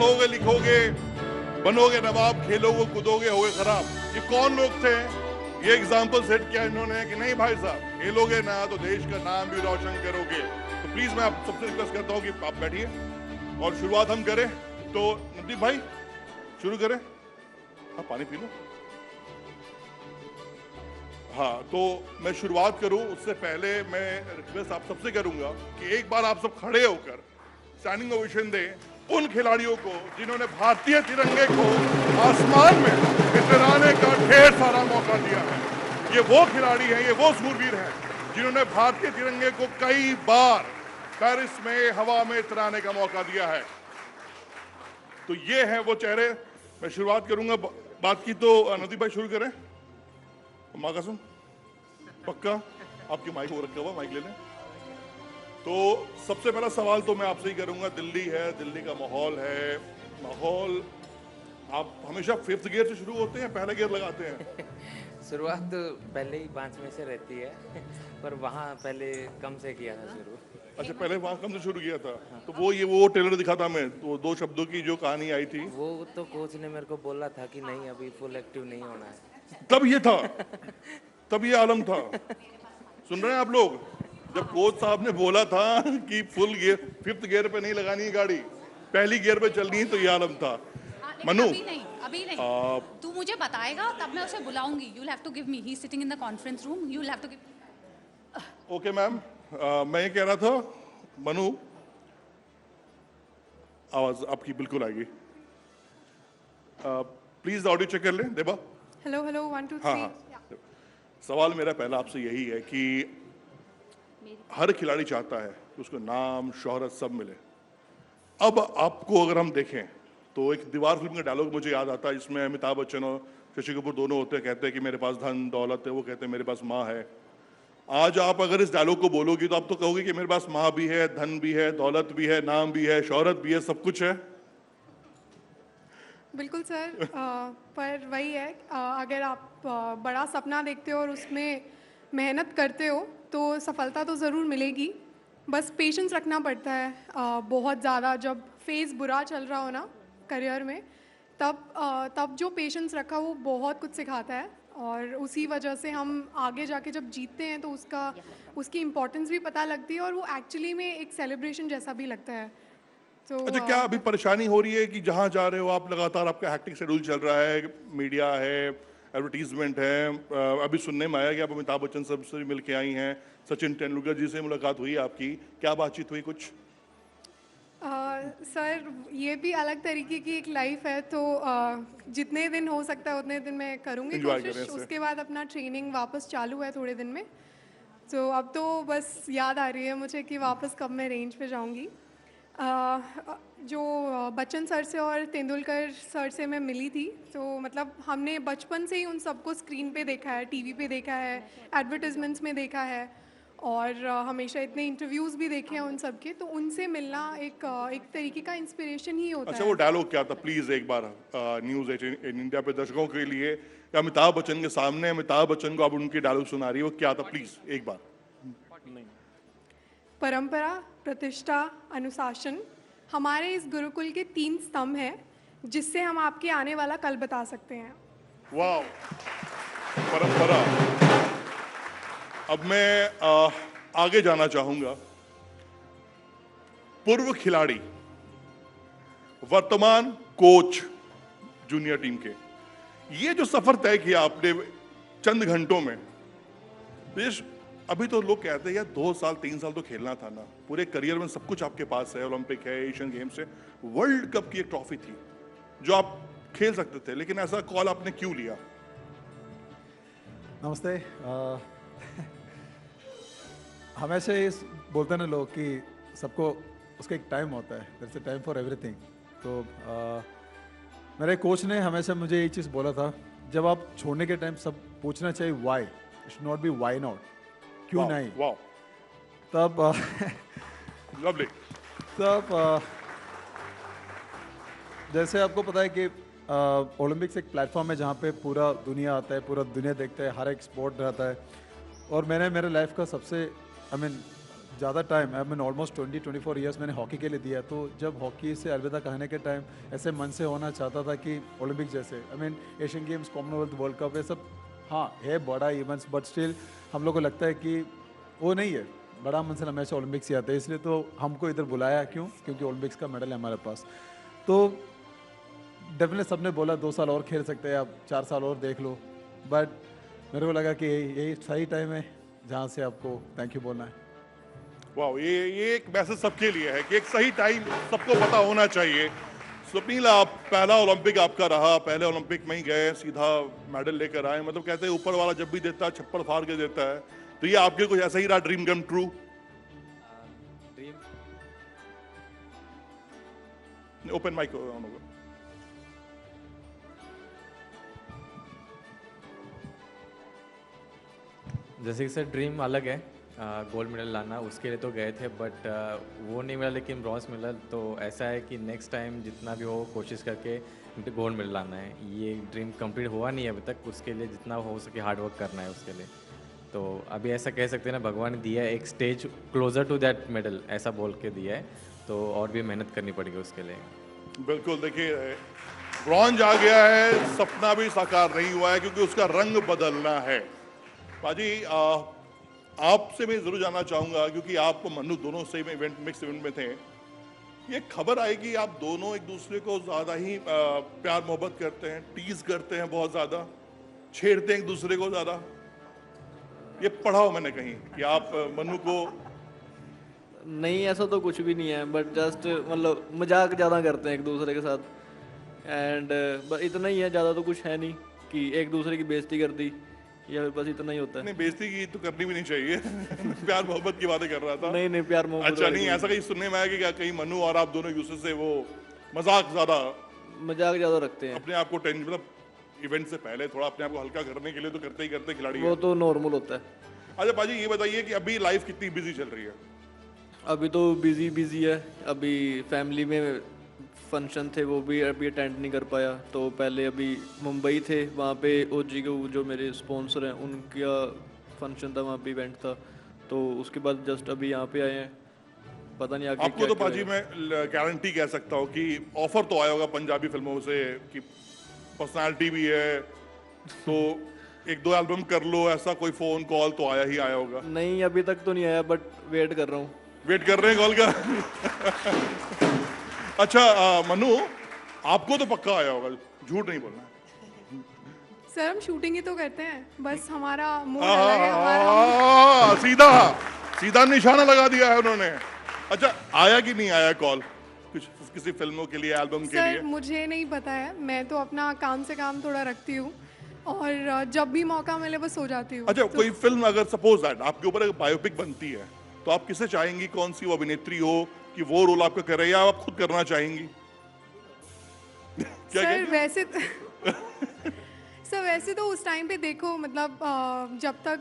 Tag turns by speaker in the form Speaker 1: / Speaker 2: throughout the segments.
Speaker 1: पढ़ोगे लिखोगे, बनोगे नवाब, खेलोगे कूदोगे, होगे खराब। ये कौन लोग थे? ये एग्जाम्पल सेट किया इन्होंने कि नहीं भाई साहब, खेलोगे ना तो देश का नाम भी रोशन करोगे। तो प्लीज मैं आप सबसे रिक्वेस्ट करता हूँ कि आप बैठिए और शुरुआत हम करें। तो नवदीप भाई शुरू करें। हाँ, पानी पी लो। हाँ, तो मैं शुरुआत करूं उससे पहले मैं रिक्वेस्ट आप सबसे करूंगा कि एक बार आप सब खड़े होकर स्टैंडिंग ओवेशन दें उन खिलाड़ियों को जिन्होंने भारतीय तिरंगे को आसमान में फहराने का ढेर सारा मौका दिया है। ये वो खिलाड़ी हैं, ये वो सूरवीर हैं जिन्होंने भारतीय तिरंगे को कई बार पेरिस में हवा में फहराने का मौका दिया है। तो ये हैं वो चेहरे। मैं शुरुआत करूंगा बात की, तो नदीप भाई शुरू करें। माँ कसम पक्का आपकी माइक हो रखा हुआ, माइक ले लें। तो सबसे पहला सवाल तो मैं आपसे ही करूंगा। दिल्ली है, दिल्ली का माहौल है, माहौल आप हमेशा फिफ्थ गियर से शुरू होते हैं, पहले गियर लगाते हैं?
Speaker 2: शुरुआत तो पहले ही 5 में से रहती है, पर वहाँ पहले कम से किया था शुरू।
Speaker 1: अच्छा, पहले वहां कम से शुरू किया था। तो वो ट्रेलर दिखा था मैं, तो 2 शब्दों की जो कहानी आई थी,
Speaker 2: वो तो कोच ने मेरे को बोला था कि नहीं अभी फुल एक्टिव नहीं होना है।
Speaker 1: तब ये था, तब ये आलम था। सुन रहे हैं आप लोग? जब कोच साहब ने बोला था कि फुल गियर, फिफ्थ गियर पे नहीं लगानी है गाड़ी, पहली गियर पे चलनी है, तो ये आलम था। मनु,
Speaker 3: अभी नहीं तू मुझे बताएगा तब मैं उसे बुलाऊंगी। You have to give me, he is sitting in the conference room, you have to give.
Speaker 1: Okay ma'am, मैं ये कह रहा था, मनु आवाज आपकी बिल्कुल आएगी। प्लीज ऑडियो चेक कर लें। देबा,
Speaker 4: हेलो हेलो 1 2
Speaker 1: हाँ
Speaker 4: 3।
Speaker 1: हाँ। सवाल मेरा पहला आपसे यही है कि हर खिलाड़ी चाहता है कि उसको नाम शोहरत सब मिले। अब आपको अगर हम देखें तो एक दीवार फिल्म का डायलॉग मुझे याद आता है, जिसमें अमिताभ बच्चन और शशि कपूर दोनों होते हैं, कहते हैं कि मेरे पास धन दौलत है, वो कहते हैं मेरे पास माँ है। आज आप अगर इस डायलॉग को बोलोगी तो आप तो कहोगे कि मेरे पास माँ भी है, धन भी है, दौलत भी है, नाम भी है, शोहरत भी है, सब कुछ है।
Speaker 4: बिल्कुल सर, पर वही है, अगर आप बड़ा सपना देखते हो और उसमें मेहनत करते हो तो सफलता तो ज़रूर मिलेगी। बस पेशेंस रखना पड़ता है। बहुत ज़्यादा जब फेज़ बुरा चल रहा हो ना करियर में, तब जो पेशेंस रखा वो बहुत कुछ सिखाता है, और उसी वजह से हम आगे जाके जब जीतते हैं तो उसकी इम्पोर्टेंस भी पता लगती है, और वो एक्चुअली में एक सेलिब्रेशन जैसा भी लगता है। तो
Speaker 1: अच्छा, क्या अभी परेशानी हो रही है कि जहां जा रहे हो आप लगातार आपका हैक्टिक शेड्यूल चल रहा है, मीडिया है, एडवर्टीजमेंट है, अभी सुनने में आया कि आप अमिताभ बच्चन साहब से मिल के आई हैं, सचिन तेंदुलकर जी से मुलाकात हुई आपकी, क्या बातचीत हुई कुछ?
Speaker 4: सर ये भी अलग तरीके की एक लाइफ है, तो जितने दिन हो सकता है उतने दिन मैं करूँगी
Speaker 1: Enjoy
Speaker 4: कोशिश।
Speaker 1: करें इससे।
Speaker 4: उसके बाद अपना ट्रेनिंग वापस चालू है थोड़े दिन में, तो अब तो बस याद आ रही है मुझे कि वापस कब मैं रेंज पे जाऊँगी। जो बच्चन सर से और तेंदुलकर सर से मैं मिली थी, तो मतलब हमने बचपन से ही उन सबको स्क्रीन पे देखा है, टीवी पे देखा है, एडवर्टाइजमेंट्स में देखा है, और हमेशा इतने इंटरव्यूज़ भी देखे हैं उन सब के, तो उनसे मिलना एक तरीके का इंस्पिरेशन ही होता
Speaker 1: अच्छा,
Speaker 4: है।
Speaker 1: वो डायलॉग क्या था प्लीज एक बार न्यूज 18 इंडिया पे दर्शकों के लिए, कि अमिताभ बच्चन के सामने अमिताभ बच्चन को आप उनकी डायलॉग सुना रही हो, क्या था प्लीज एक बार?
Speaker 4: परंपरा, प्रतिष्ठा, अनुशासन हमारे इस गुरुकुल के 3 स्तंभ हैं, जिससे हम आपके आने वाला कल बता सकते हैं।
Speaker 1: वाह, परंपरा। अब मैं आगे जाना चाहूंगा। पूर्व खिलाड़ी, वर्तमान कोच जूनियर टीम के, ये जो सफर तय किया आपने चंद घंटों में, अभी तो लोग कहते हैं यार 2 साल 3 साल तो खेलना था ना, पूरे करियर में सब कुछ आपके पास है, ओलंपिक है, एशियन गेम्स है, वर्ल्ड कप की एक ट्रॉफी थी जो आप खेल सकते थे, लेकिन ऐसा कॉल आपने क्यों लिया?
Speaker 5: नमस्ते। हमेशा ये बोलते हैं ना लोग कि सबको उसका एक टाइम होता है, there is a time for everything. तो मेरे कोच ने हमेशा मुझे ये चीज़ बोला था, जब आप छोड़ने के टाइम सब पूछना चाहिए why, it should not be why not, क्यों नहीं।
Speaker 1: वाह,
Speaker 5: तब
Speaker 1: लवली।
Speaker 5: तब जैसे आपको पता है कि ओलंपिक्स एक प्लेटफॉर्म है जहाँ पे पूरा दुनिया आता है, पूरा दुनिया देखता है, हर एक स्पोर्ट रहता है, और मैंने मेरे लाइफ का सबसे ज़्यादा time I mean almost 20-24 years मैंने हॉकी के लिए दिया है, तो जब हॉकी से अलविदा कहने के टाइम ऐसे मन से होना चाहता था कि ओलंपिक जैसे I mean Asian games, Commonwealth, world cup, ये सब हाँ है बड़ा इवेंट्स, बट स्टिल हम लोग को लगता है कि वो नहीं है। बड़ा मंजिल हमेशा ओलंपिक्स ही आता है, इसलिए तो हमको इधर बुलाया क्यों, क्योंकि ओलंपिक्स का मेडल है हमारे पास। तो डेफिनेटली सबने बोला 2 साल और खेल सकते हैं आप, 4 साल और देख लो, बट मेरे को लगा कि यही सही टाइम है जहाँ से आपको थैंक यू बोलना है।
Speaker 1: वाह, ये एक मैसेज सबके लिए है कि एक सही टाइम सबको पता होना चाहिए। स्वप्निल, आप पहला ओलंपिक आपका रहा, पहले ओलंपिक में ही गए, सीधा मेडल लेकर आए। मतलब कहते हैं ऊपर वाला जब भी देता है छप्पड़ फाड़ के देता है, तो ये आपके कुछ ऐसा ही रहा, dream come true?
Speaker 2: Dream
Speaker 1: open mic on होगा।
Speaker 6: जैसे कि सर ड्रीम अलग है, गोल्ड मेडल लाना, उसके लिए तो गए थे बट वो नहीं मिला, लेकिन ब्रॉन्ज मिला। तो ऐसा है कि नेक्स्ट टाइम जितना भी हो कोशिश करके गोल्ड मेडल लाना है। ये ड्रीम कंप्लीट हुआ नहीं है अभी तक, उसके लिए जितना हो सके हार्ड वर्क करना है उसके लिए। तो अभी ऐसा कह सकते हैं ना, भगवान ने दिया है एक stage closer to that medal, ऐसा बोल के दिया है, तो और भी मेहनत करनी पड़ेगी उसके लिए।
Speaker 1: बिल्कुल, देखिए ब्रॉन्ज आ गया है, सपना भी साकार नहीं हुआ है क्योंकि उसका रंग बदलना है। पाजी, आपसे मैं जरूर जानना चाहूंगा, क्योंकि आप मनु दोनों सेम इवेंट, मिक्स इवेंट में थे, ये खबर आई कि आप दोनों एक दूसरे को ज्यादा ही प्यार मोहब्बत करते हैं, टीज करते हैं, बहुत ज्यादा छेड़ते हैं एक दूसरे को ज्यादा। ये पढ़ा हो मैंने कहीं कि आप मनु को।
Speaker 7: नहीं, ऐसा तो कुछ भी नहीं है, बट जस्ट मतलब मजाक ज़्यादा करते हैं एक दूसरे के साथ, एंड इतना ही है, ज़्यादा तो कुछ है नहीं कि एक दूसरे की बेइज्जती कर दी, या बस इतना ही होता है।
Speaker 1: नहीं, बेइज्जती की तो करनी भी नहीं चाहिए। प्यार मोहब्बत की बातें कर रहा था।
Speaker 7: नहीं प्यार मोहब्बत।
Speaker 1: अच्छा, नहीं ऐसा कहीं सुनने में आया कि क्या कहीं मनु और आप दोनों एक दूसरे से वो मजाक ज़्यादा
Speaker 7: रखते हैं,
Speaker 1: अपने आप को टेंशन, मतलब इवेंट से पहले थोड़ा अपने आप को हल्का करने के लिए तो करते ही करते खिलाड़ी
Speaker 7: वो
Speaker 1: है।
Speaker 7: तो नॉर्मल होता है।
Speaker 1: अच्छा पाजी, ये बताइए कि अभी लाइफ कितनी बिजी चल रही है?
Speaker 7: अभी तो बिजी है, अभी फैमिली में फंक्शन थे वो भी अभी अटेंड नहीं कर पाया। तो पहले अभी मुंबई थे, वहाँ पे ओजी के जो मेरे स्पॉन्सर हैं उनका फंक्शन था, वहाँ पे इवेंट था, तो उसके बाद जस्ट अभी यहाँ पे आए हैं। पता नहीं आगे
Speaker 1: आपको तो पाजी मैं गारंटी कह सकता हूँ कि ऑफर तो आया होगा पंजाबी फिल्मों से कि पर्सनालिटी भी है तो 1-2 एल्बम कर लो, ऐसा कोई फोन कॉल तो आया ही आया होगा?
Speaker 7: नहीं, अभी तक तो नहीं आया, बट वेट कर रहा हूँ।
Speaker 1: वेट कर रहे हैं कॉल का? अच्छा मनु, आपको तो पक्का आया होगा, झूठ नहीं बोलना।
Speaker 4: सर हम शूटिंग ही तो करते हैं, बस हमारा मूड अलग है, हमारा
Speaker 1: सीधा निशाना लगा दिया है उन्होंने। अच्छा, आया कि नहीं आया कॉल कुछ किसी फिल्मों के लिए, एल्बम के
Speaker 4: सर
Speaker 1: लिए?
Speaker 4: मुझे नहीं पता है, मैं तो अपना काम से काम थोड़ा रखती हूँ और जब भी मौका मिले बस हो जाती हूँ।
Speaker 1: अच्छा,
Speaker 4: तो
Speaker 1: कोई फिल्म अगर सपोज दैट आपके ऊपर एक बायोपिक बनती है, तो आप किसे चाहेंगी, कौन सी वो अभिनेत्री हो कि वो रोल आपका कर रही है, या आप खुद करना चाहेंगी? क्या
Speaker 4: सर वैसे सर वैसे तो उस टाइम पे देखो, मतलब जब तक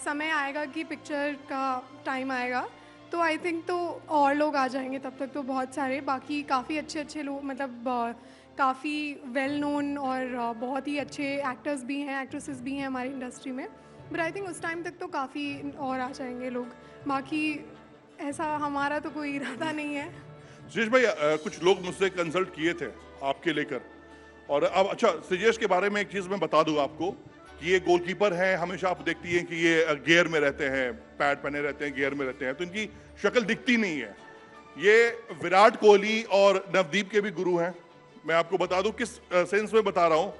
Speaker 4: समय आएगा कि पिक्चर का टाइम आएगा तो आई थिंक तो और लोग आ जाएंगे, तब तक तो बहुत सारे बाकी काफ़ी अच्छे लोग, मतलब काफ़ी वेल नोन और बहुत ही अच्छे एक्टर्स भी हैं, एक्ट्रेसेस भी हैं हमारी इंडस्ट्री में। बट आई थिंक उस टाइम तक तो काफ़ी और आ जाएंगे लोग, बाकी ऐसा हमारा तो कोई इरादा नहीं है।
Speaker 1: सुजेश भाई, कुछ लोग मुझसे कंसल्ट किए थे आपके लेकर, और अब अच्छा सुजेश के बारे में एक चीज़ मैं बता दूं आपको कि ये गोलकीपर हैं, हमेशा आप देखती हैं कि ये गियर में रहते हैं, पैड पहने रहते हैं, गियर में रहते हैं, तो इनकी शक्ल दिखती नहीं है। ये विराट कोहली और नवदीप के भी गुरु हैं। मैं आपको बता दूं किस सेंस में बता रहा हूँ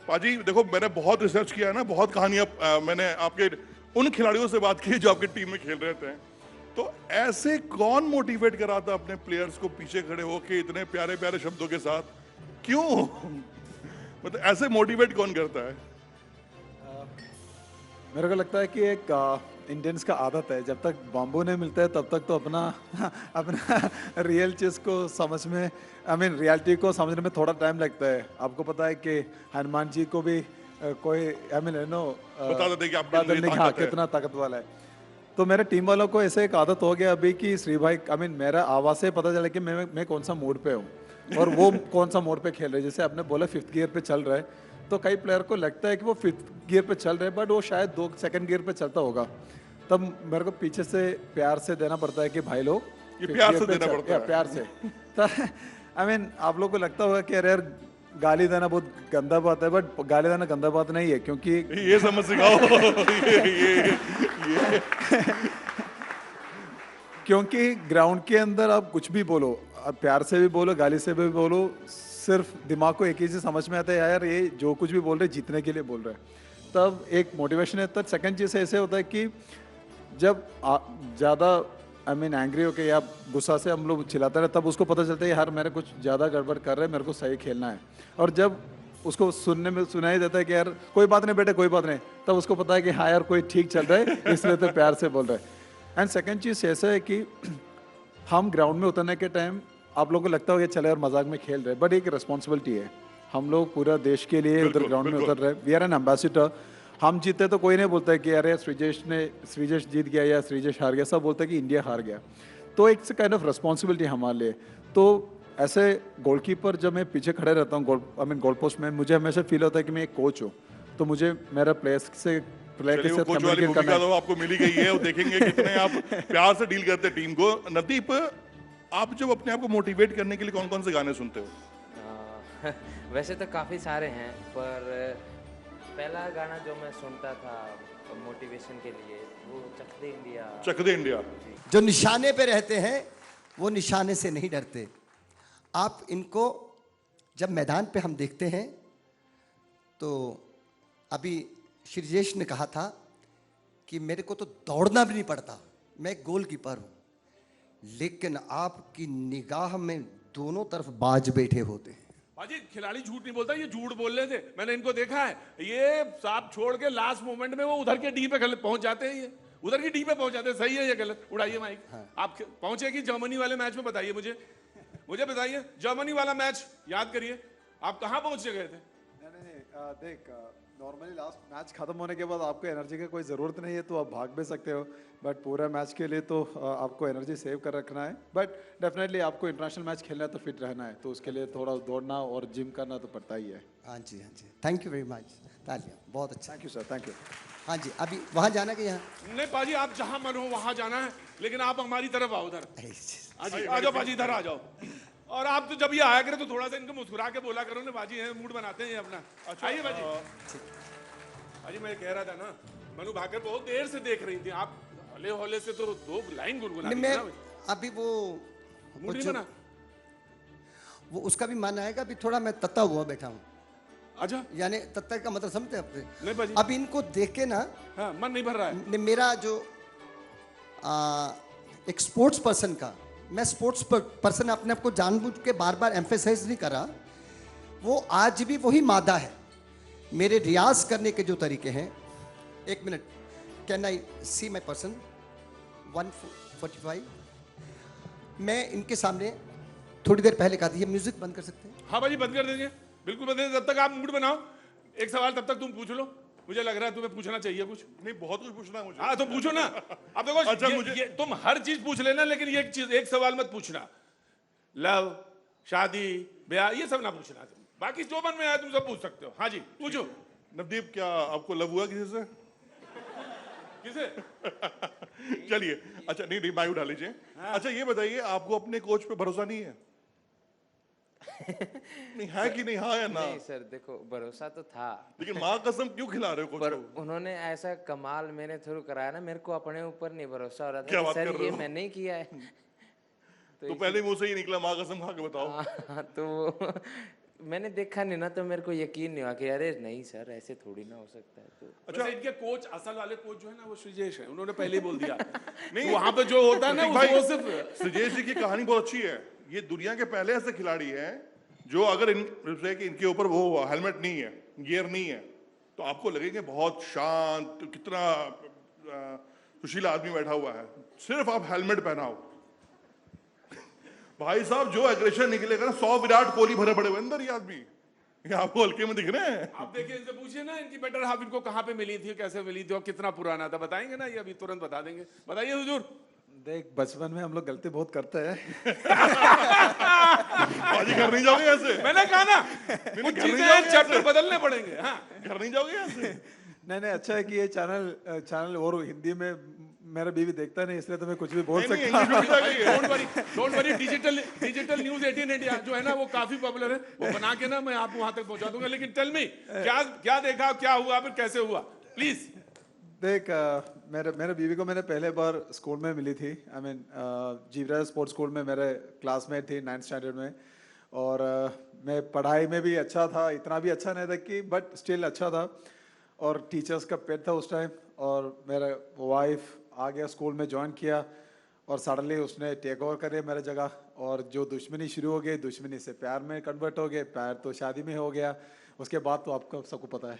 Speaker 1: पाजी। देखो, मैंने बहुत रिसर्च किया है ना, बहुत कहानियां मैंने आपके उन खिलाड़ियों से बात की जो आपकी टीम में खेल रहे थे, तो ऐसे कौन मोटिवेट कराता अपने प्लेयर्स को पीछे खड़े होके इतने प्यारे प्यारे शब्दों के साथ, क्यों? मतलब ऐसे मोटिवेट कौन करता है?
Speaker 5: मेरे को लगता है कि एक इंडियंस का आदत है, जब तक बाम्बू नहीं मिलता है तब तक तो अपना रियल चीज़ को समझ में, रियलिटी को समझने में थोड़ा टाइम लगता है। आपको पता है कि हनुमान जी को भी कोई
Speaker 1: बता देते कि आपके अंदर ये
Speaker 5: हाँ
Speaker 1: ताकत है।
Speaker 5: कितना ताकत वाला है। तो मेरे टीम वालों को ऐसे एक आदत हो गया अभी कि श्री भाई मेरा आवाज़ से पता चला कि मैं कौन सा मोड पे हूँ और वो कौन सा मोड पे खेल रहे हैं। जैसे आपने बोला 5th गियर पे चल रहा है, तो कई प्लेयर को लगता है कि वो 5th गियर पे चल रहे हैं, बट वो शायद 2 सेकंड गियर पे चलता होगा। तब मेरे को पीछे से प्यार से देना पड़ता है कि भाई लोग
Speaker 1: ये प्यार से
Speaker 5: 58 पे
Speaker 1: देना
Speaker 5: चल-
Speaker 1: पड़ता
Speaker 5: या
Speaker 1: है।
Speaker 5: प्यार से तो आई मीन आप लोग को लगता होगा कि अरे यार गाली देना बहुत गंदा बात है, बट गाली देना गंदा बात नहीं है, क्योंकि
Speaker 1: ये समझ सिखाओ ये
Speaker 5: क्योंकि ग्राउंड के अंदर आप कुछ भी बोलो, आप प्यार से भी बोलो, गाली से भी बोलो, सिर्फ दिमाग को एक ही चीज़ समझ में आता है, यार ये जो कुछ भी बोल रहे जीतने के लिए बोल रहे हैं, तब एक मोटिवेशन है। तब सेकंड चीज़ ऐसे होता है कि जब ज़्यादा आई मीन एंग्री होके या गुस्सा से हम लोग चिल्लाते रहे, तब उसको पता चलता है यार मेरे कुछ ज़्यादा गड़बड़ कर रहे हैं, मेरे को सही खेलना है। और जब उसको सुनने में सुनाई देता है कि यार कोई बात नहीं बेटे कोई बात नहीं, तब उसको पता है कि हाँ यार कोई ठीक चल रहा है, इसलिए तो प्यार से बोल रहा है। एंड सेकंड चीज़ ऐसा है कि हम ग्राउंड में उतरने के टाइम आप लोगों को लगता होगा चले यार मजाक में खेल रहे, बट एक रिस्पॉन्सिबिलिटी है। हम लोग पूरा देश के लिए उधर ग्राउंड में उतर रहे, वी आर एन एम्बेसडर। हम जीते तो कोई नहीं बोलता है कि अरे श्रीजेश जीत गया या श्रीजेश हार गया, सब बोलते हैं कि इंडिया हार गया। तो एक काइंड ऑफ रिस्पॉन्सिबिलिटी हमारे लिए। तो ऐसे गोलकीपर जब मैं पीछे खड़े रहता हूँ गोल पोस्ट में, मुझे हमेशा फील होता है कि मैं एक कोच हूँ, तो मुझे मेरा प्लेयर के साथ
Speaker 1: कोच वाली
Speaker 5: कम्युनिकेट
Speaker 1: भूमिका
Speaker 5: करना
Speaker 1: तो आपको मिली गई है, वो देखेंगे कितने आप प्यार से डील करते हैं टीम को। नदीप, आप जब अपने आप को मोटिवेट करने के लिए कौन कौन से गाने सुनते हो?
Speaker 2: वैसे तो काफ़ी सारे हैं, पर पहला गाना जो मैं सुनता था मोटिवेशन के लिए वो चक दे इंडिया।
Speaker 1: चक दे इंडिया।
Speaker 8: जो निशाने पे रहते हैं वो निशाने से नहीं डरते। आप इनको जब मैदान पे हम देखते हैं तो अभी श्रीजेश ने कहा था कि मेरे को तो दौड़ना भी नहीं पड़ता, मैं एक गोलकीपर हूँ, लेकिन आपकी निगाह में दोनों तरफ बाज बैठे होते हैं।
Speaker 9: बाजी खिलाड़ी झूठ नहीं बोलता, ये झूठ बोल रहे थे, मैंने इनको देखा है। ये साफ छोड़ के लास्ट मोमेंट में वो उधर के डी पे पहुंच जाते हैं, ये उधर की डी पे पहुंच जाते हैं। सही है ये गलत? उड़ाइए माइक। आप पहुंचे कि जर्मनी वाले मैच में? बताइए मुझे बताइए, जर्मनी वाला मैच याद करिए, आप कहाँ पहुंच गए थे?
Speaker 5: नहीं, देख नॉर्मली लास्ट मैच खत्म होने के बाद आपको एनर्जी की कोई ज़रूरत नहीं है, तो आप भाग भी सकते हो, बट पूरा मैच के लिए तो आपको एनर्जी सेव कर रखना है। बट डेफिनेटली आपको इंटरनेशनल मैच खेलना है तो फिट रहना है, तो उसके लिए थोड़ा दौड़ना और जिम करना तो पड़ता ही है।
Speaker 8: हाँ जी, हाँ जी, थैंक यू वेरी मच। तालियां, बहुत अच्छा।
Speaker 5: Thank you sir, thank you.
Speaker 8: हाँ जी, अभी वहाँ जाना कि यहाँ?
Speaker 9: नहीं पाजी, आप जहां मन हो वहां जाना है, लेकिन आप हमारी तरफ आओ उधर। आ जाओ पाजी, इधर आ जाओ। और आप तो जब ये आया करे तो थोड़ा सा इनको मुस्कुरा के बोला करो ना, बाजी है, मूड बनाते हैं ये अपना। आइए बाजी। बाजी मैं कह रहा था ना, मनु भाकर बहुत देर से देख रही थी, आप हले हौले से तो दो लाइन गुनगुना दी
Speaker 8: मैं
Speaker 9: ना।
Speaker 8: अभी वो
Speaker 9: मूड नहीं बना?
Speaker 8: वो उसका भी मन आएगा। अभी थोड़ा मैं तत्ता हुआ बैठा हूँ।
Speaker 9: अच्छा,
Speaker 8: यानी तत्ता का मतलब समझते हैं अपने?
Speaker 9: नहीं बाजी।
Speaker 8: अब इनको देख के ना
Speaker 9: हाँ, मन नहीं भर रहा है।
Speaker 8: मेरा जो एक स्पोर्ट्स पर्सन का, मैं स्पोर्ट्स पर्सन अपने आप को जानबूझ के बार बार एम्फेसाइज नहीं कर रहा, वो आज भी वही मादा है। मेरे रियाज करने के जो तरीके हैं, एक minute, can I see my person 145? मैं इनके सामने थोड़ी देर पहले कहा था, ये म्यूजिक बंद कर सकते हैं?
Speaker 9: हाँ बाजी, बंद कर देंगे, बिल्कुल बंद देंगे। तब तक आप मूड बनाओ। एक सवाल तब तक तुम पूछ लो, मुझे लग रहा है तुम्हें पूछना चाहिए कुछ।
Speaker 1: नहीं, बहुत कुछ पूछना है मुझे।
Speaker 9: हाँ तो पूछो ना। अब देखो,
Speaker 1: अच्छा,
Speaker 9: ये तुम हर चीज पूछ लेना, लेकिन ये एक सवाल मत पूछना। लव, शादी, ब्याह, ये सब ना पूछना। बाकी जो मन में आया तुम सब पूछ सकते हो। हाँ जी, पूछो।
Speaker 1: नवदीप, क्या आपको लव हुआ किसी से?
Speaker 9: किसे?
Speaker 1: चलिए, अच्छा नहीं माइक उठा लीजिए। अच्छा ये बताइए, आपको अपने कोच पे भरोसा नहीं है? नहीं है कि नहीं? हाँ या ना?
Speaker 2: नहीं सर, देखो भरोसा तो था,
Speaker 1: लेकिन माँ कसम क्यों खिला रहे हो कोच
Speaker 2: पर
Speaker 1: को?
Speaker 2: उन्होंने ऐसा कमाल मेरे थ्रू कराया ना, मेरे को अपने ऊपर नहीं भरोसा हो रहा
Speaker 1: क्या
Speaker 2: था
Speaker 1: बात
Speaker 2: कि
Speaker 1: कर
Speaker 2: सर
Speaker 1: रहे
Speaker 2: ये
Speaker 1: हो?
Speaker 2: मैंने ही किया है।
Speaker 1: तो पहले मुंह से ही निकला माँ कसम खा के बताओ।
Speaker 2: हाँ, तो मैंने देखा नहीं ना, तो मेरे को यकीन नहीं हुआ कि अरे नहीं सर ऐसे थोड़ी ना हो सकता है। तो
Speaker 9: अच्छा, इनके कोच, असल वाले कोच जो है ना, वो श्रीजेश है। उन्होंने पहले ही बोल दिया। नहीं, वहां पे जो होता है ना,
Speaker 1: भाई,
Speaker 9: वो सिर्फ
Speaker 1: श्रीजेश जी की कहानी बहुत अच्छी है। ये दुनिया के पहले ऐसे खिलाड़ी हैं जो अगर इनके ऊपर वो हेलमेट नहीं है, गियर नहीं है, तो आपको लगेंगे बहुत शांत, कितना सुशीला आदमी बैठा हुआ है। सिर्फ आप हेलमेट पहनाओ, भाई साहब जो एग्रेशन निकलेगा ना, 100 विराट कोहली भरे पड़े हुए अंदर ये आदमी। ये आपको हल्के में दिख रहे हैं?
Speaker 9: आप देखिए, इनसे पूछिए ना, इनकी बेटर हाफ इनको कहाँ पे मिली थी, कैसे मिली थी और कितना पुराना था, बताएंगे ना ये अभी तुरंत बता देंगे। बताइए हुजूर।
Speaker 5: देख, बचपन में हम लोग गलती बहुत करते हैं।
Speaker 1: बाजी घर नहीं जाओगे ऐसे?
Speaker 9: मैंने कहा ना, कुछ चीजें चैप्टर बदलने पड़ेंगे। हाँ,
Speaker 1: घर नहीं जाओगे ऐसे?
Speaker 5: नहीं, अच्छा है कि ये चैनल और हिंदी में मेरा बीवी देखता नहीं, इसलिए तो मैं कुछ भी बोल
Speaker 1: नहीं,
Speaker 5: सकता
Speaker 1: इंग्लिश में भी जाएगी।
Speaker 9: Don't worry, digital news 18 India जो है ना वो काफी पॉपुलर है, वो बना के ना मैं आपको वहां तक पहुंचा दूंगा। लेकिन टेल मी, क्या देखा, क्या हुआ, फिर कैसे हुआ, प्लीज।
Speaker 5: देख, मेरे बीवी को मैंने पहले बार स्कूल में मिली थी। I mean Jeevraj sports school में मेरे क्लासमेट थी 9th स्टैंडर्ड में, और मैं पढ़ाई में भी अच्छा था, इतना भी अच्छा नहीं था कि, बट स्टिल अच्छा था, और टीचर्स का पेट था उस टाइम। और मेरा वाइफ आ गया, स्कूल में ज्वाइन किया, और सडनली उसने टेक ओवर कर लिया मेरी जगह, और जो दुश्मनी शुरू हो गई, दुश्मनी से प्यार में कन्वर्ट हो गए, प्यार तो शादी में हो गया, उसके बाद तो आपको सबको पता है।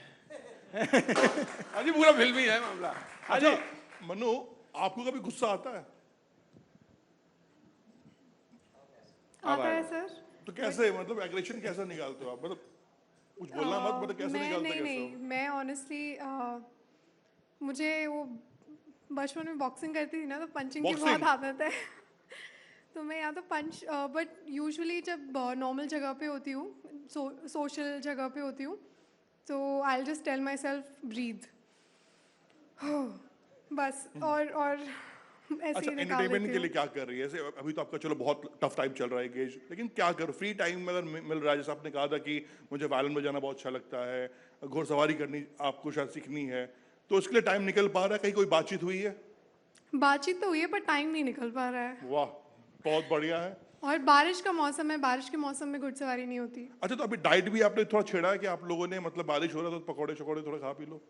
Speaker 9: अजी पूरा फिल्मी है मामला।
Speaker 1: अच्छा मनु, आपको कभी गुस्सा आता है?
Speaker 4: आता है सर।
Speaker 1: तो कैसे, मतलब एग्रेशन कैसे निकालते हो आप? मतलब कुछ बोलना मत, मतलब कैसे निकालते कैसे हो?
Speaker 4: नहीं, मैं ऑनेस्टली मुझे वो बचपन में बॉक्सिंग करती थी ना, तो पंचिंग की बहुत आदत है। तो मैं या तो पंच, बट यूजुअली जब नॉर्मल जगह पे होती हूँ, सोशल जगह पे होती हूँ, तो I just tell myself breathe, बस, और ऐसे
Speaker 1: अच्छा,
Speaker 4: ही निकाल
Speaker 1: एंटरटेनमेंट
Speaker 4: देती
Speaker 1: के लिए
Speaker 4: हूँ।
Speaker 1: क्या कर रही है? जैसे अभी तो आपका चलो बहुत टफ टाइम चल रहा है गेज, लेकिन क्या करो फ्री टाइम में अगर मिल रहा है? जैसे आपने कहा था कि मुझे वायलिन बजाना बहुत अच्छा लगता है, घुड़सवारी करनी आपको शायद सीखनी है, तो उसके लिए टाइम निकल पा रहा है? कहीं कोई बातचीत हुई है?
Speaker 4: बातचीत तो हुई है, पर टाइम नहीं निकल पा रहा है।
Speaker 1: वाह, बहुत बढ़िया है।
Speaker 4: और बारिश का मौसम है, बारिश के मौसम में घुड़सवारी नहीं होती।
Speaker 1: अच्छा, तो अभी डाइट भी आपने थोड़ा छेड़ा है कि आप लोगों ने, मतलब बारिश हो रहा है तो पकौड़े शकौड़े थोड़ा खा पी लो?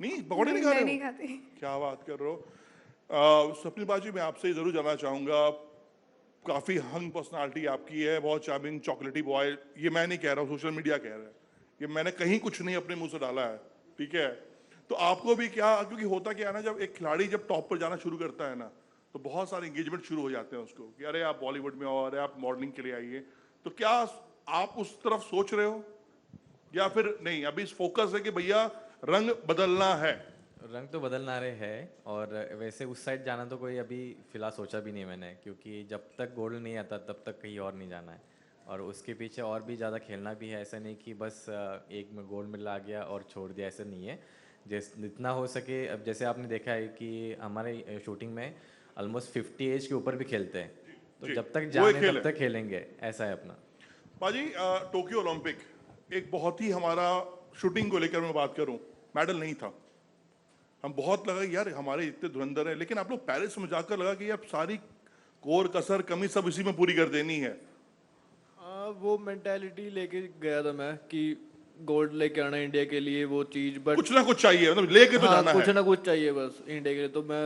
Speaker 1: नहीं, पकौड़े नहीं खा रहे हो?
Speaker 4: नहीं खाती।
Speaker 1: क्या बात कर रहे हो? स्वप्निल बाजी, मैं आपसे जरूर जानना चाहूंगा, काफी हंग पर्सनालिटी आपकी है, बहुत चार्मिंग चॉकलेटी बॉय, ये मैं नहीं कह रहा हूँ, सोशल मीडिया कह रहा है, ये मैंने कहीं कुछ नहीं अपने मुंह से डाला है, ठीक है? तो आपको भी क्या, क्योंकि होता क्या है ना, जब एक खिलाड़ी जब टॉप पर जाना शुरू करता है ना, तो बहुत सारे एंगेजमेंट शुरू हो जाते हैं उसको कि अरे आप बॉलीवुड में आओ, अरे आप मॉडलिंग के लिए आइए। तो क्या आप उस तरफ सोच रहे हो, या फिर नहीं, अभी इस फोकस है कि भैया रंग बदलना है?
Speaker 6: रंग तो बदलना रहे है, और वैसे उस साइड जाना तो कोई अभी फिलहाल सोचा भी नहीं मैंने, क्योंकि जब तक गोल्ड नहीं आता तब तक कहीं और नहीं जाना है, और उसके पीछे और भी ज़्यादा खेलना भी है। ऐसा नहीं कि बस एक में गोल्ड मेडल आ गया और छोड़ दिया, ऐसा नहीं है। जितना हो सके, अब जैसे आपने देखा है कि हमारे शूटिंग में ऑलमोस्ट 50 एज के ऊपर भी खेलते हैं, तो जब तक जाने तब तक खेलेंगे, ऐसा है अपना।
Speaker 1: बाजी, टोक्यो ओलंपिक एक बहुत ही, हमारा शूटिंग को लेकर मैं बात करूं, मेडल नहीं था, हम बहुत लगा यार हमारे इतने धुरंधर है, लेकिन आप लोग पेरिस में जाकर लगा कि यार सारी कोर कसर कमी सब इसी में पूरी कर देनी है।
Speaker 7: वो मेंटालिटी लेके गया था मैं कि गोल्ड लेके आना इंडिया के लिए, वो चीज, बट
Speaker 1: कुछ ना कुछ चाहिए, मतलब लेके तो जाना है,
Speaker 7: कुछ ना कुछ चाहिए बस इंडिया के लिए। तो मैं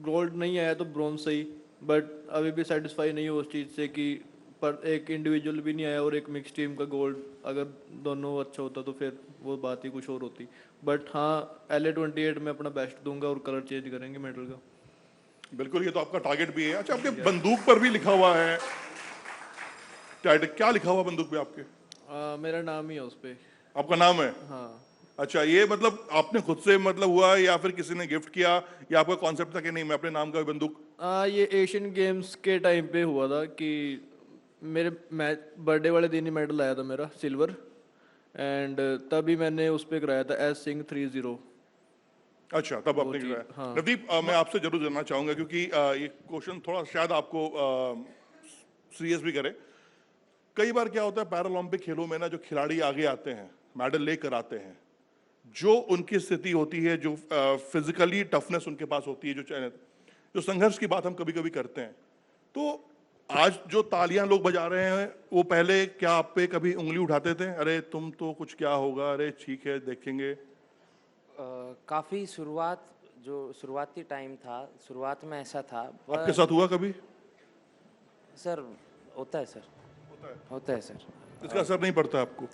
Speaker 7: गोल्ड नहीं आया तो ब्रॉन्ज सही, बट अभी भी सेटिस्फाई नहीं हूँ उस चीज़ से कि पर एक इंडिविजुअल भी नहीं आया और एक मिक्स टीम का गोल्ड, अगर दोनों अच्छा होता तो फिर वो बात ही कुछ और होती। बट हाँ, LA28 में अपना बेस्ट दूंगा और कलर चेंज करेंगे मेडल का।
Speaker 1: बिल्कुल, ये तो आपका टारगेट भी है। अच्छा, आपके बंदूक पर भी लिखा हुआ है, क्या लिखा हुआ बंदूक पे आपके?
Speaker 7: मेरा नाम ही है उस पे।
Speaker 1: आपका नाम है?
Speaker 7: हाँ।
Speaker 1: अच्छा, ये मतलब आपने खुद से मतलब हुआ या फिर किसी ने गिफ्ट किया, या आपका कॉन्सेप्ट था कि नहीं मैं अपने नाम का बंदूक?
Speaker 7: ये एशियन गेम्स के टाइम पे हुआ था कि मेरे बर्थडे वाले दिन ही मेडल आया था मेरा, सिल्वर, एंड तभी मैंने उस पर कराया था S Singh 30।
Speaker 1: अच्छा, तब आपने कराया।
Speaker 7: हाँ।
Speaker 1: नवदीप, मैं आपसे जरूर जानना चाहूंगा, क्योंकि ये क्वेश्चन थोड़ा शायद आपको सीरियस भी करे। कई बार क्या होता है पैरालंपिक खेलों में ना, जो खिलाड़ी आगे आते हैं, मेडल लेकर आते हैं, जो उनकी स्थिति होती है, जो फिजिकली टफनेस उनके पास होती है, जो संघर्ष की बात हम कभी कभी करते हैं, तो आज जो तालियां लोग बजा रहे हैं, वो पहले क्या आप पे कभी उंगली उठाते थे, अरे तुम तो कुछ क्या होगा, अरे ठीक है देखेंगे?
Speaker 2: काफ़ी शुरुआती टाइम था, शुरुआत में ऐसा था।
Speaker 1: आपके साथ हुआ कभी?
Speaker 2: सर होता है सर, होता है सर।
Speaker 1: इसका असर नहीं पड़ता आपको?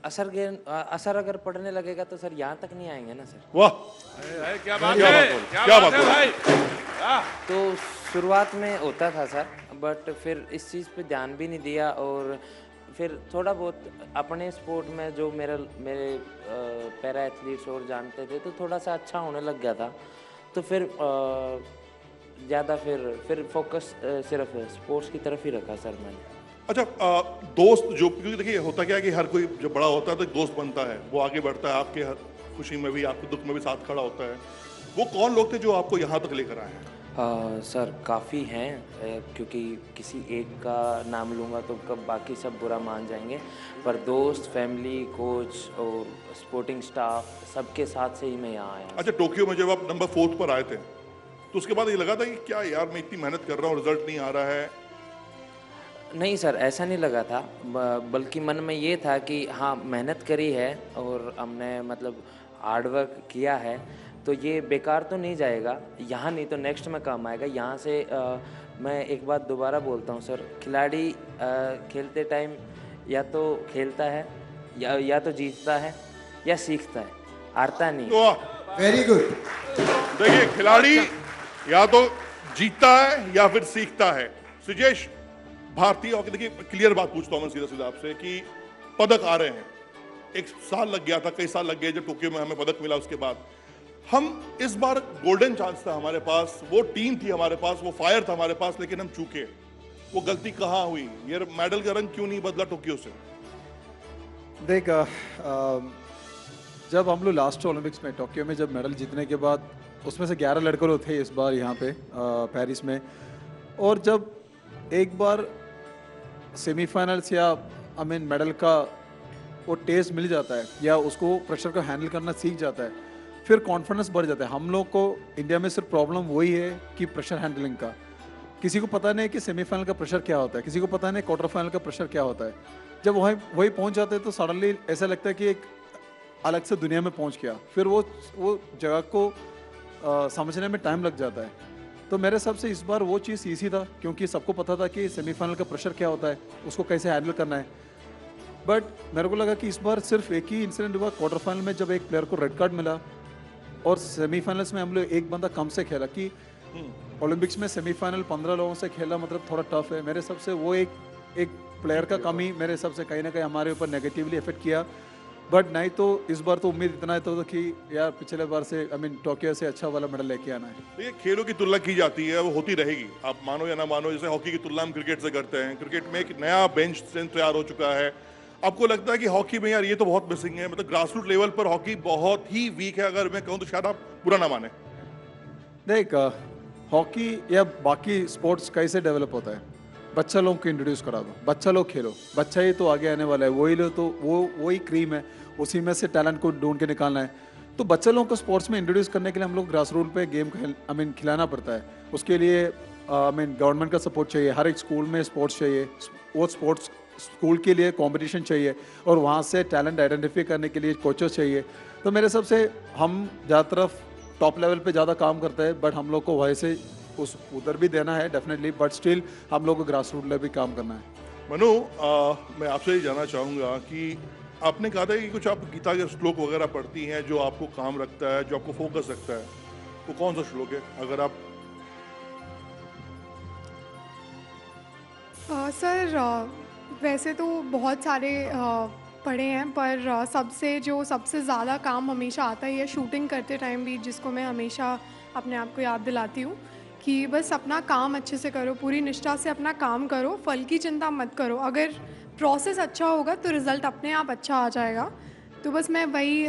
Speaker 2: असर अगर पड़ने लगेगा तो सर यहाँ तक नहीं आएंगे ना सर।
Speaker 1: वाह,
Speaker 9: क्या बात है, क्या बात है भाई।
Speaker 2: तो शुरुआत में होता था सर, बट फिर इस चीज़ पे ध्यान भी नहीं दिया, और फिर थोड़ा बहुत अपने स्पोर्ट में जो मेरे पैरा एथलीट्स और जानते थे, तो थोड़ा सा अच्छा होने लग गया था। तो फिर ज़्यादा फिर फोकस सिर्फ स्पोर्ट्स की तरफ ही रखा सर मैंने।
Speaker 1: अच्छा, दोस्त जो, क्योंकि देखिए होता क्या है कि हर कोई जब बड़ा होता है तो एक दोस्त बनता है, वो आगे बढ़ता है, आपके हर खुशी में भी आपके दुख में भी साथ खड़ा होता है। वो कौन लोग थे जो आपको यहाँ तक लेकर आए हैं?
Speaker 2: सर काफ़ी हैं, क्योंकि किसी एक का नाम लूँगा तो कब बाकी सब बुरा मान जाएंगे, पर दोस्त, फैमिली, कोच और स्पोर्टिंग स्टाफ सबके साथ से ही मैं यहाँ आया।
Speaker 1: अच्छा, टोक्यो में जब आप नंबर 4 पर आए थे तो उसके बाद ये लगा था कि क्या यार मैं इतनी मेहनत कर रहा हूँ, रिजल्ट नहीं आ रहा है?
Speaker 2: नहीं सर, ऐसा नहीं लगा था, बल्कि मन में ये था कि हाँ मेहनत करी है और हमने मतलब हार्ड वर्क किया है तो ये बेकार तो नहीं जाएगा, यहाँ नहीं तो नेक्स्ट में काम आएगा। यहाँ से मैं एक बात दोबारा बोलता हूँ सर, खिलाड़ी खेलते टाइम या तो खेलता है या तो जीतता है या सीखता है, हारता नहीं।
Speaker 8: Very good.
Speaker 1: देखिए, खिलाड़ी या तो जीतता है या फिर सीखता है। सुजेश, भारतीय हॉकी, देखिए क्लियर बात पूछता हूँ मैं सीधा सीधा आपसे कि पदक आ रहे हैं, एक साल लग गया था, कई साल लग गए जब टोक्यो में हमें पदक मिला, उसके बाद हम इस बार गोल्डन चांस था हमारे पास, वो टीम थी हमारे पास, वो फायर था हमारे पास, लेकिन हम चूके। वो गलती कहाँ हुई? ये मेडल का रंग क्यों नहीं बदला टोक्यो से?
Speaker 5: देख, जब हम लोग लास्ट ओलंपिक्स में टोक्यो में जब मेडल जीतने के बाद उसमें से 11 लड़के लोग थे इस बार यहाँ पे पेरिस में, और जब एक बार सेमीफाइनल्स या मेडल का वो टेस्ट मिल जाता है या उसको प्रेशर को हैंडल करना सीख जाता है, फिर कॉन्फिडेंस बढ़ जाता है। हम लोग को इंडिया में सिर्फ प्रॉब्लम वही है कि प्रेशर हैंडलिंग का। किसी को पता नहीं कि सेमीफाइनल का प्रेशर क्या होता है, किसी को पता नहीं क्वार्टर फाइनल का प्रेशर क्या होता है। जब वही पहुंच जाते हैं तो सडनली ऐसा लगता है कि एक अलग से दुनिया में पहुंच गया, फिर वो जगह को समझने में टाइम लग जाता है। तो मेरे हिसाब से इस बार वो चीज़ ईजी था, क्योंकि सबको पता था कि सेमीफाइनल का प्रेशर क्या होता है, उसको कैसे हैंडल करना है। बट मेरे को लगा कि इस बार सिर्फ एक ही इंसिडेंट हुआ क्वार्टर फाइनल में, जब एक प्लेयर को रेड कार्ड मिला, और सेमीफाइनल्स में हम लोग एक बंदा कम से खेला। कि ओलंपिक्स में सेमीफाइनल 15 लोगों से खेलना मतलब थोड़ा टफ है। मेरे हिसाब से वो एक प्लेयर का कमी मेरे हिसाब से कहीं ना कहीं हमारे ऊपर नेगेटिवली इफेक्ट किया। बट नहीं तो इस बार तो उम्मीद इतना है तो कि यार पिछले बार से टोक्यो से अच्छा वाला मेडल लेके आना है।
Speaker 1: ये खेलों की तुलना की जाती है, वो होती रहेगी, आप मानो या ना मानो। जैसे हॉकी की तुलना हम क्रिकेट से करते हैं, क्रिकेट में एक नया बेंच स्ट्रेंथ तैयार हो चुका है। आपको लगता है कि हॉकी में यार ये तो बहुत मिसिंग है, मतलब ग्रास रूट लेवल पर हॉकी बहुत ही वीक है, अगर मैं कहूँ तो शायद आप बुरा ना माने?
Speaker 5: देख, हॉकी या बाकी स्पोर्ट्स कैसे डेवलप होता है, बच्चा लोग को इंट्रोड्यूस करा दो, बच्चा लोग खेलो, बच्चा ही तो आगे आने वाला है। वही लो तो वही क्रीम है, उसी में से टैलेंट को ढूंढ के निकालना है। तो बच्चे लोगों को स्पोर्ट्स में इंट्रोड्यूस करने के लिए हम लोग ग्रास रूट पे गेम खिलाना पड़ता है। उसके लिए गवर्नमेंट का सपोर्ट चाहिए, हर एक स्कूल में स्पोर्ट्स चाहिए, वो स्पोर्ट्स स्कूल के लिए कंपटीशन चाहिए, और वहाँ से टैलेंट आइडेंटिफाई करने के लिए कोचेस चाहिए। तो मेरे हिसाब से हम ज़्यादातर टॉप लेवल पे ज़्यादा काम करते हैं, बट हम लोग को वैसे उधर भी देना है डेफिनेटली, बट स्टिल हम लोग को ग्रास रूट लेवल भी काम करना है।
Speaker 1: मनु, मैं आपसे ये जानना चाहूँगा कि आपने कहा था कि कुछ आप गीता के श्लोक वगैरह पढ़ती हैं जो आपको काम रखता है, जो आपको फोकस रखता है, वो कौन सा श्लोक है? अगर आप
Speaker 4: सर वैसे तो बहुत सारे पढ़े हैं, पर सबसे ज़्यादा काम हमेशा आता है शूटिंग करते टाइम भी, जिसको मैं हमेशा अपने आप को याद दिलाती हूँ कि बस अपना काम अच्छे से करो, पूरी निष्ठा से अपना काम करो, फल की चिंता मत करो। अगर प्रोसेस अच्छा होगा तो रिज़ल्ट अपने आप अच्छा आ जाएगा। तो बस मैं वही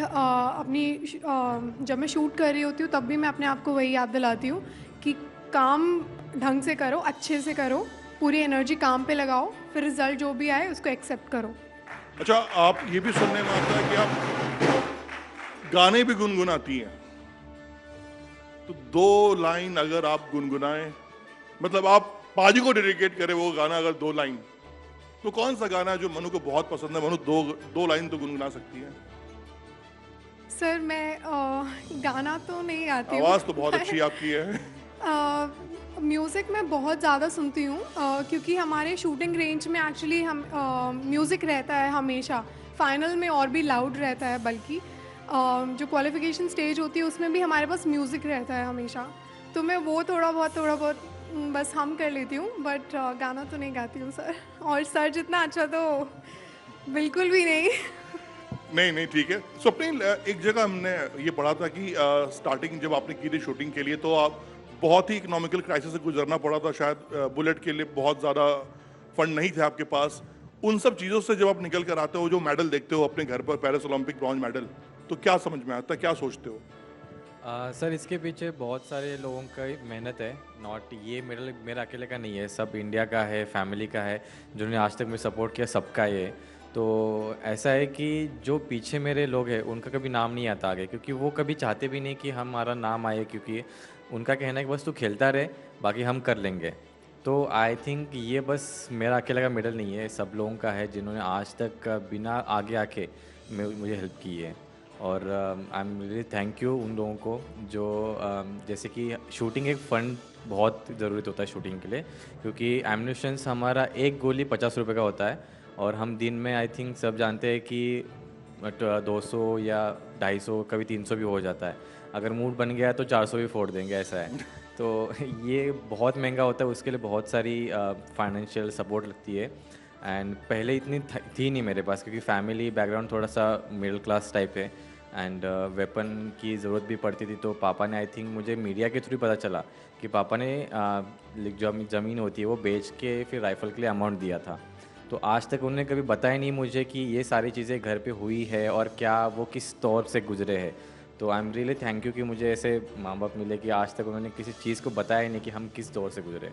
Speaker 4: जब मैं शूट कर रही होती हूँ तब भी मैं अपने आप को वही याद दिलाती हूँ कि काम ढंग से करो, अच्छे से करो, पूरी एनर्जी काम पे लगाओ, फिर रिजल्ट जो भी आए उसको एक्सेप्ट करो।
Speaker 1: अच्छा, आप ये भी सुनने में आता है कि आप गाने भी गुनगुनाती हैं, तो 2 लाइन अगर आप गुनगुनाएं, मतलब आप पाजी को डेडिकेट करें वो गाना, अगर 2 लाइन, तो कौन सा गाना है जो मनु को बहुत पसंद है? मनु 2 लाइन तो गुनगुना सकती है।
Speaker 4: सर मैं गाना तो नहीं गाती हूँ,
Speaker 1: आवाज़ तो बहुत अच्छी आपकी है।
Speaker 4: म्यूज़िक मैं बहुत ज़्यादा सुनती हूँ, क्योंकि हमारे शूटिंग रेंज में एक्चुअली हम म्यूज़िक रहता है हमेशा, फाइनल में और भी लाउड रहता है, बल्कि जो क्वालिफिकेशन स्टेज होती है उसमें भी हमारे पास म्यूज़िक रहता है हमेशा। तो मैं वो थोड़ा बहुत बस हम कर लेती हूँ, बट गाना तो नहीं गाती हूँ सर। और सर जितना अच्छा तो बिल्कुल भी नहीं।
Speaker 1: नहीं ठीक है। स्वप्निल, एक जगह हमने ये पढ़ा था कि स्टार्टिंग जब आपने की थी शूटिंग के लिए तो आप बहुत ही इकोनॉमिकल क्राइसिस से गुजरना पड़ा था, शायद बुलेट के लिए बहुत ज़्यादा फंड नहीं थे आपके पास। उन सब चीज़ों से जब आप निकल कर आते हो, जो मेडल देखते हो अपने घर पर, पेरिस ओलंपिक ब्रॉन्ज मेडल, तो क्या समझ में आता है, क्या सोचते हो?
Speaker 6: सर इसके पीछे बहुत सारे लोगों का मेहनत है, नॉट ये मेरा अकेले का नहीं है, सब इंडिया का है, फैमिली का है, जिन्होंने आज तक मुझे सपोर्ट किया सबका ये। तो ऐसा है कि जो पीछे मेरे लोग हैं उनका कभी नाम नहीं आता आगे, क्योंकि वो कभी चाहते भी नहीं कि हमारा नाम आए, क्योंकि उनका कहना है कि बस तू खेलता रहे, बाकी हम कर लेंगे। तो आई थिंक ये बस मेरा अकेले का मेडल नहीं है, सब लोगों का है जिन्होंने आज तक बिना आगे आके मुझे हेल्प की है। और I am really thank you उन लोगों को जो जैसे कि शूटिंग एक फ़ंड बहुत ज़रूरत होता है शूटिंग के लिए, क्योंकि एम्यूनिशंस हमारा एक गोली 50 रुपये का होता है, और हम दिन में आई थिंक सब जानते हैं कि 200 या 250 कभी 300 भी हो जाता है। अगर मूड बन गया तो 400 भी फोड़ देंगे, ऐसा है। तो ये बहुत महंगा होता है, उसके लिए बहुत सारी फाइनेंशियल सपोर्ट लगती है। एंड पहले इतनी थी नहीं मेरे पास, क्योंकि फैमिली बैकग्राउंड थोड़ा सा मिडिल क्लास टाइप है, एंड वेपन की ज़रूरत भी पड़ती थी। तो पापा ने आई थिंक मुझे मीडिया के थ्रू पता चला कि पापा ने जो ज़मीन होती है वो बेच के फिर राइफ़ल के लिए अमाउंट दिया था। तो आज तक उन्होंने कभी बताया नहीं मुझे कि ये सारी चीज़ें घर पे हुई है और क्या वो किस तौर से गुजरे हैं। तो I am really thank you कि मुझे ऐसे माँ बाप मिले कि आज तक उन्होंने किसी चीज़ को बताया ही नहीं कि हम किस दौर से गुजरे।